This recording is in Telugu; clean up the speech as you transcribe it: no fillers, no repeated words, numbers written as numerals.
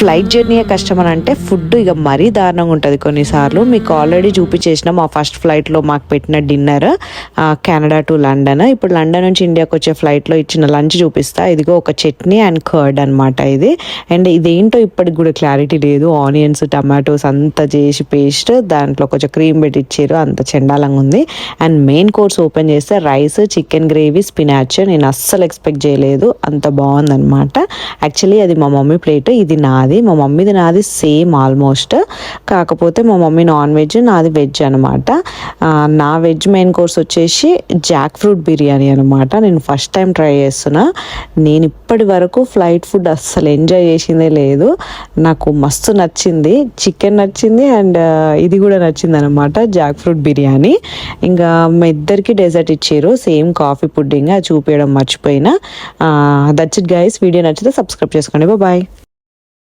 ఫ్లైట్ జర్నీ కష్టం అని అంటే ఫుడ్ ఇక మరీ దారుణంగా ఉంటుంది కొన్నిసార్లు. మీకు ఆల్రెడీ చూపించేసిన మా ఫస్ట్ ఫ్లైట్లో మాకు పెట్టిన డిన్నర్ కెనడా టు లండన్. ఇప్పుడు లండన్ నుంచి ఇండియాకి వచ్చే ఫ్లైట్లో ఇచ్చిన లంచ్ చూపిస్తా. ఇదిగో ఒక చట్నీ అండ్ కర్డ్ అనమాట ఇది. అండ్ ఇదేంటో ఇప్పటికి కూడా క్లారిటీ లేదు. ఆనియన్స్ టమాటోస్ అంతా చేసి పేస్ట్ దాంట్లో కొంచెం క్రీమ్ పెట్టి ఇచ్చారు, అంత చెండాలంగా ఉంది. అండ్ మెయిన్ కోర్స్ ఓపెన్ చేస్తే రైస్, చికెన్ గ్రేవీ, స్పినాచ్. నేను అస్సలు ఎక్స్పెక్ట్ చేయలేదు, అంత బాగుందనమాట. యాక్చువల్లీ అది మా మమ్మీ ప్లేట్, ఇది నాది. మా మమ్మీది నాది సేమ్ ఆల్మోస్ట్, కాకపోతే మా మమ్మీ నాన్ వెజ్, నాది వెజ్ అనమాట. నా వెజ్ మెయిన్ కోర్స్ వచ్చేసి జాక్ ఫ్రూట్ బిర్యానీ అనమాట. నేను ఫస్ట్ టైం ట్రై చేస్తున్నా. నేను ఇప్పటి వరకు ఫ్లైట్ ఫుడ్ అస్సలు ఎంజాయ్ చేసిందే లేదు. నాకు మస్తు నచ్చింది, చికెన్ నచ్చింది అండ్ ఇది కూడా నచ్చింది అనమాట, జాక్ ఫ్రూట్ బిర్యానీ. ఇంకా మా ఇద్దరికి డెజర్ట్ ఇచ్చారు, సేమ్ కాఫీ పుడ్డింగ్. అది చూపించడం మర్చిపోయినా. That's it guys. వీడియో నచ్చితే సబ్స్క్రైబ్ చేసుకోండి. బాయ్.